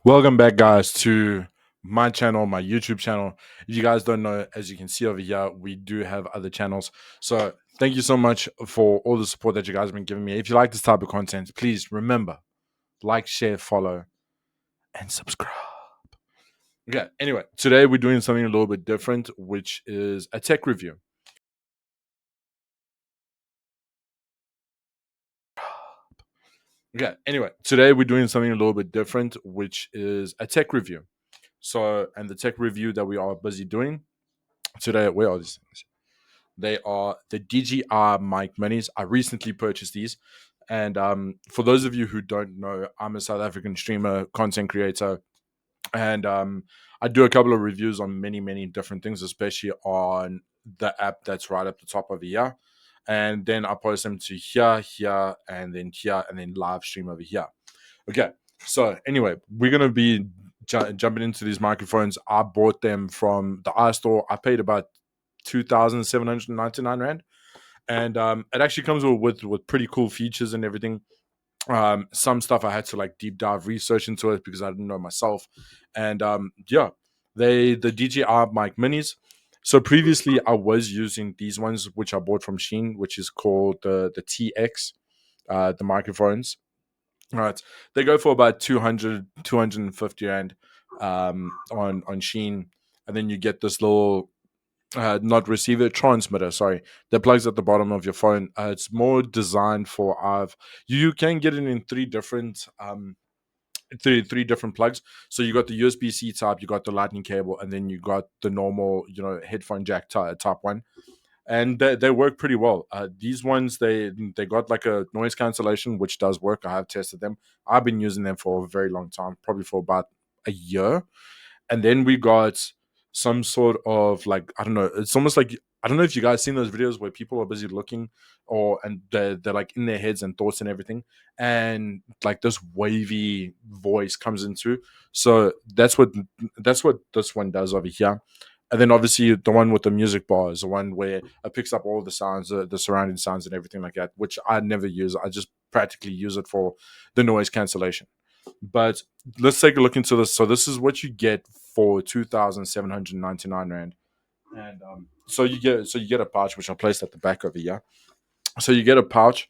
Welcome back, guys, to my channel, my YouTube channel. If you guys don't know, as you can see over here, we do have other channels. So thank you so much for all the support that you guys have been giving me. If you like this type of content, please remember, like, share, follow, and subscribe. Okay, anyway, today we're doing something a little bit different, which is a tech review. Okay, anyway, today we're doing something a little bit different, which is a tech review. So, and the tech review that we are busy doing today, where are these things? They are the DJI Mic Minis. I recently purchased these. And for those of you who don't know, I'm a South African streamer, content creator, and I do a couple of reviews on many, many different things, especially on the app that's right at the top of here. And then I post them to here, and then live stream over here. Okay, so anyway, we're gonna be jumping into these microphones. I bought them from the iStore. I paid about 2,799 rand, and it actually comes with pretty cool features and everything. Some stuff I had to like deep dive research into it because I didn't know myself, and yeah, the DJI Mic Minis. So previously I was using these ones which I bought from Shein, which is called the TX, the microphones. Right, they go for about 200, 250 rand on Shein, and then you get this little not receiver, transmitter, sorry, that plugs at the bottom of your phone. It's more designed for you can get it in three different plugs. So you got the USB-C type, you got the lightning cable, and then you got the normal headphone jack type one, and they work pretty well. These ones, they got like a noise cancellation, which does work. I have tested them. I've been using them for a very long time, probably for about a year. And then we got some sort of, like, I don't know, it's almost like, I don't know if you guys seen those videos where people are busy looking, and they're like in their heads and thoughts and everything, and like this wavy voice comes into. So that's what this one does over here. And then obviously the one with the music bar is the one where it picks up all the sounds, the surrounding sounds and everything like that, which I never use. I just practically use it for the noise cancellation. But let's take a look into this. So this is what you get for 2,799 rand, and so you get a pouch which I placed at the back over here. So you get a pouch,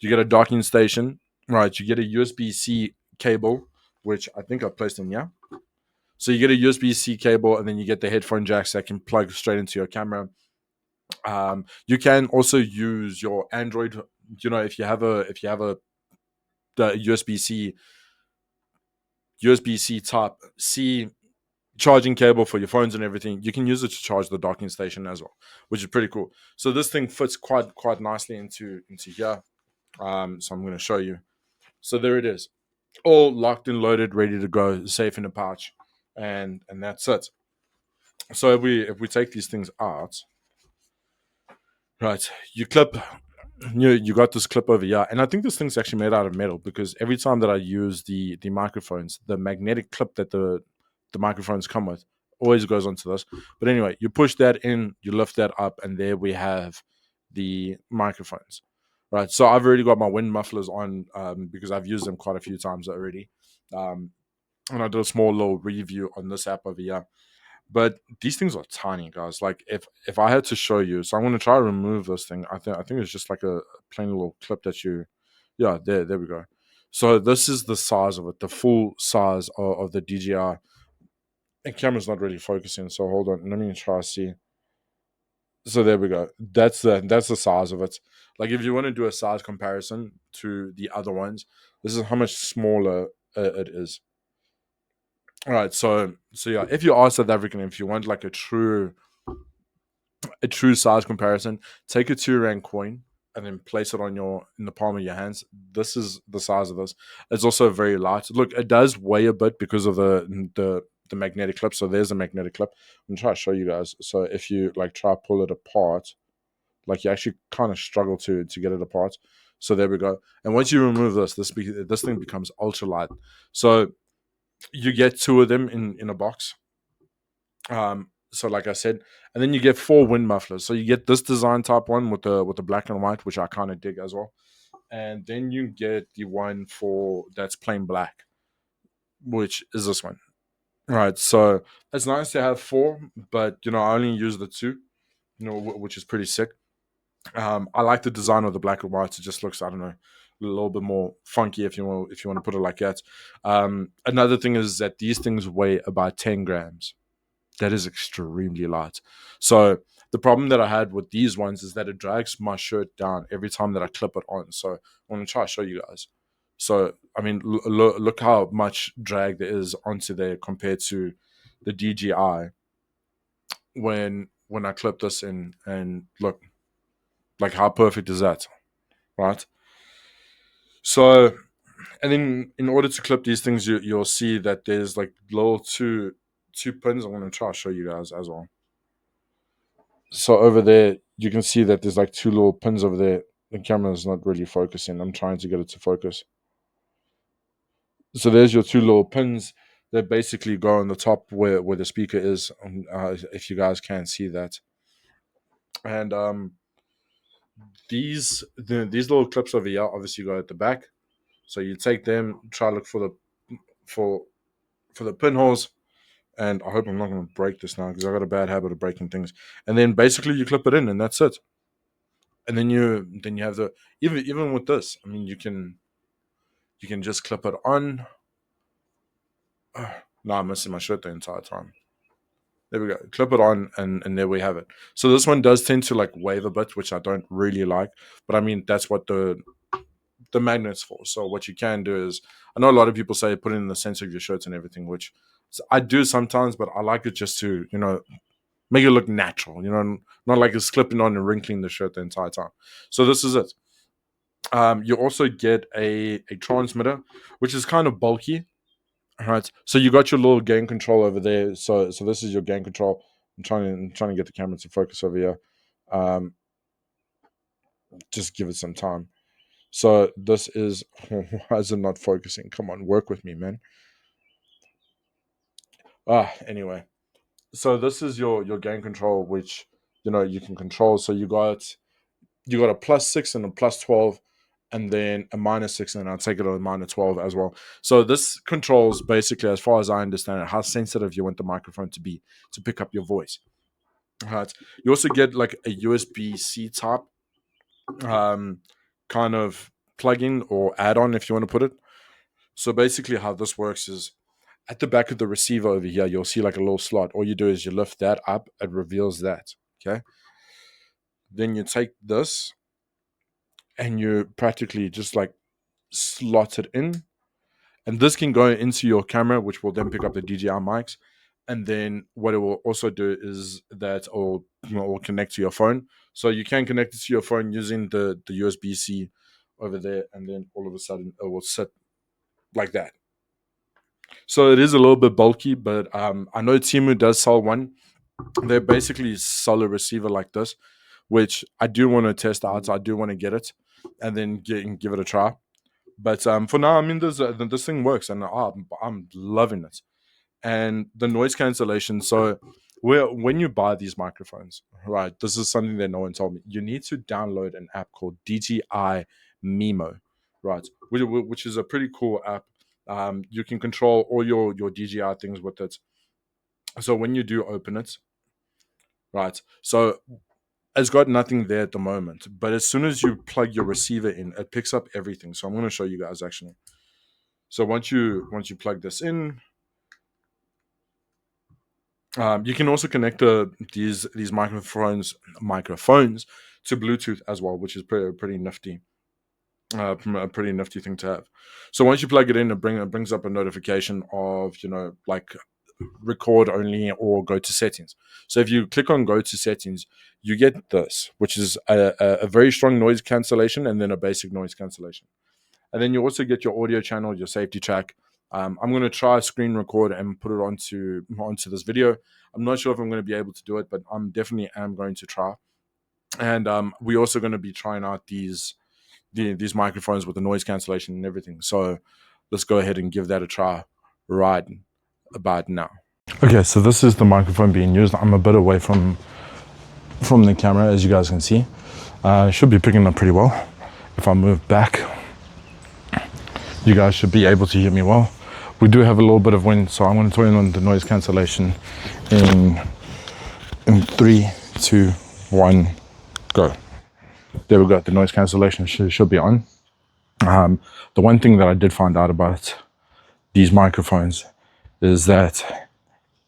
you get a docking station, right? You get a USB-C cable, which I think I placed in here. So you get a USB-C cable, and then you get the headphone jacks that can plug straight into your camera. You can also use your Android. If you have a the USB-C type C charging cable for your phones and everything, you can use it to charge the docking station as well, which is pretty cool. So this thing fits quite nicely into here. So I'm going to show you. So there it is, all locked and loaded, ready to go, safe in a pouch, and that's it. So if we take these things out, right, you got this clip over here, and I think this thing's actually made out of metal, because every time that I use the microphones, the magnetic clip that the microphones come with always goes onto this. But anyway, you push that in, you lift that up, and there we have the microphones. Right, so I've already got my wind mufflers on, because I've used them quite a few times already. Um, and I did a small little review on this app over here. But these things are tiny, guys. Like, if I had to show you, so I'm going to try to remove this thing. I think it's just like a plain little clip that you, yeah, there we go. So this is the size of it, the full size of the DJI. And camera's not really focusing, so hold on. Let me try to see. So there we go. That's the size of it. Like, if you want to do a size comparison to the other ones, this is how much smaller it is. All right, so yeah, if you are South African, if you want like a true size comparison, take a 2 rand coin and then place it in the palm of your hands. This is the size of this. It's also very light. Look, it does weigh a bit because of the magnetic clip. So there's a magnetic clip. I'm gonna try to show you guys. So if you like try to pull it apart, like, you actually kind of struggle to get it apart. So there we go. And once you remove this thing becomes ultra light. So you get two of them in a box. So like I said, and then you get 4 wind mufflers. So you get this design type one with the black and white, which I kind of dig as well. And then you get the one for that's plain black. which is this one. Right, so it's nice to have 4, but I only use the 2, which is pretty sick. I like the design of the black and white. It just looks, I don't know, a little bit more funky if you want to put it like that. Another thing is that these things weigh about 10 grams. That is extremely light. So the problem that I had with these ones is that it drags my shirt down every time that I clip it on. So I'm going to try to show you guys. So, I mean, look how much drag there is onto there compared to the DJI when I clip this in, and look, like how perfect is that, right? So, and then in order to clip these things, you'll see that there's like little two pins. I'm going to try to show you guys as well. So over there, you can see that there's like 2 little pins over there. The camera's not really focusing. I'm trying to get it to focus. So there's your 2 little pins that basically go on the top where the speaker is, if you guys can see that. And these little clips over here obviously go at the back. So you take them, try to look for the pinholes, and I hope I'm not going to break this now because I got a bad habit of breaking things. And then basically you clip it in, and that's it. And then you have the even with this, I mean, you can just clip it on. No, I'm missing my shirt the entire time. There we go. Clip it on, and there we have it. So this one does tend to like wave a bit, which I don't really like. But I mean, that's what the magnet's for. So what you can do is, I know a lot of people say put it in the center of your shirts and everything, which I do sometimes, but I like it just to, make it look natural, not like it's clipping on and wrinkling the shirt the entire time. So this is it. You also get a transmitter, which is kind of bulky. All right. So you got your little gain control over there. So this is your gain control. I'm trying to get the camera to focus over here. Just give it some time. So this is, why is it not focusing? Come on, work with me, man. Anyway. So this is your gain control, which you can control. So you got a +6 and a +12, and then a -6, and I'll take it on -12 as well. So this controls basically, as far as I understand it, how sensitive you want the microphone to be to pick up your voice. Right. You also get like a USB-C type kind of plug-in or add-on, if you want to put it. So basically how this works is, at the back of the receiver over here, you'll see like a little slot. All you do is you lift that up, it reveals that. Okay. Then you take this and you practically just like slot it in. And this can go into your camera, which will then pick up the DJI mics. And then what it will also do is that it will connect to your phone. So you can connect it to your phone using the USB-C over there. And then all of a sudden it will sit like that. So it is a little bit bulky, but I know Temu does sell one. They basically sell a receiver like this, which I do want to test out. So I do want to get it and then give it a try. But for now, I mean, this thing works, and I'm loving it. And the noise cancellation. So when you buy these microphones, right, this is something that no one told me. You need to download an app called DJI Mimo, right, which is a pretty cool app. You can control all your DJI things with it. So when you do open it, right, so it's got nothing there at the moment, but as soon as you plug your receiver in, it picks up everything. So I'm going to show you guys actually. So once you plug this in, you can also connect these microphones to Bluetooth as well, which is pretty nifty. A pretty nifty thing to have. So once you plug it in, it brings up a notification of like record only or go to settings. So if you click on go to settings, you get this, which is a very strong noise cancellation and then a basic noise cancellation. And then you also get your audio channel, your safety track. I'm going to try screen record and put it onto this video. I'm not sure if I'm going to be able to do it, but I'm definitely going to try. And we're also going to be trying out these microphones with the noise cancellation and everything. So let's go ahead and give that a try right about now. Okay, so this is the microphone being used. I'm a bit away from the camera, as you guys can see. Should be picking up pretty well. If I move back, you guys should be able to hear me well. we do have a little bit of wind, so I'm going to turn on the noise cancellation in 3, 2, 1, go. There we go. The noise cancellation should be on. The one thing that I did find out about these microphones is that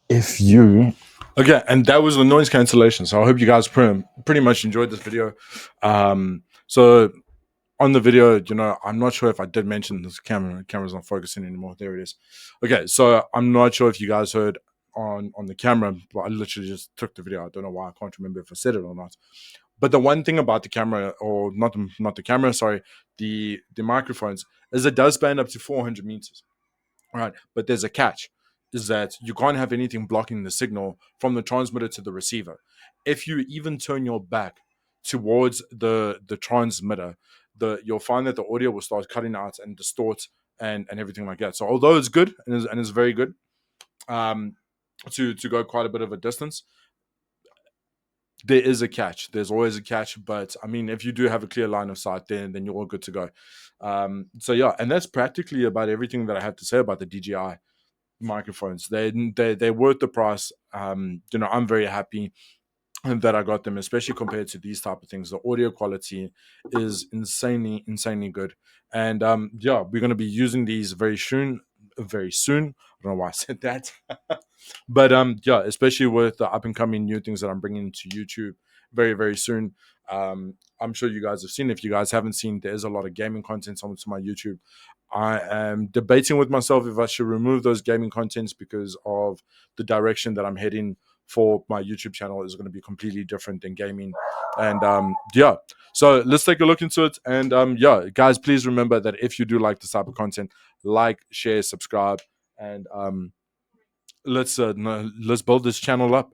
if you... Okay, and that was the noise cancellation. So I hope you guys pretty much enjoyed this video. So on the video, I'm not sure if I did mention this camera's not focusing anymore. There it is. Okay, so I'm not sure if you guys heard on the camera, but I literally just took the video. I don't know why. I can't remember if I said it or not. But the one thing about the camera, or not the camera, sorry, the microphones, is it does span up to 400 meters. All right, but there's a catch, is that you can't have anything blocking the signal from the transmitter to the receiver. If you even turn your back towards the transmitter, you'll find that the audio will start cutting out and distort and everything like that. So although it's good and it's very good to go quite a bit of a distance, there is a catch. There's always a catch, but I mean, if you do have a clear line of sight, then you're all good to go. So yeah, and that's practically about everything that I have to say about the DJI microphones. They're worth the price. I'm very happy that I got them, especially compared to these type of things. The audio quality is insanely good. And yeah, we're going to be using these very soon. Very soon. I don't know why I said that. But yeah, especially with the up and coming new things that I'm bringing to YouTube very soon. I'm sure you guys have seen. If you guys haven't seen, there's a lot of gaming content on my YouTube. I am debating with myself if I should remove those gaming contents, because of the direction that I'm heading for my YouTube channel is going to be completely different than gaming. And yeah, so let's take a look into it. And yeah, guys, please remember that if you do like this type of content, like, share, subscribe, and let's build this channel up.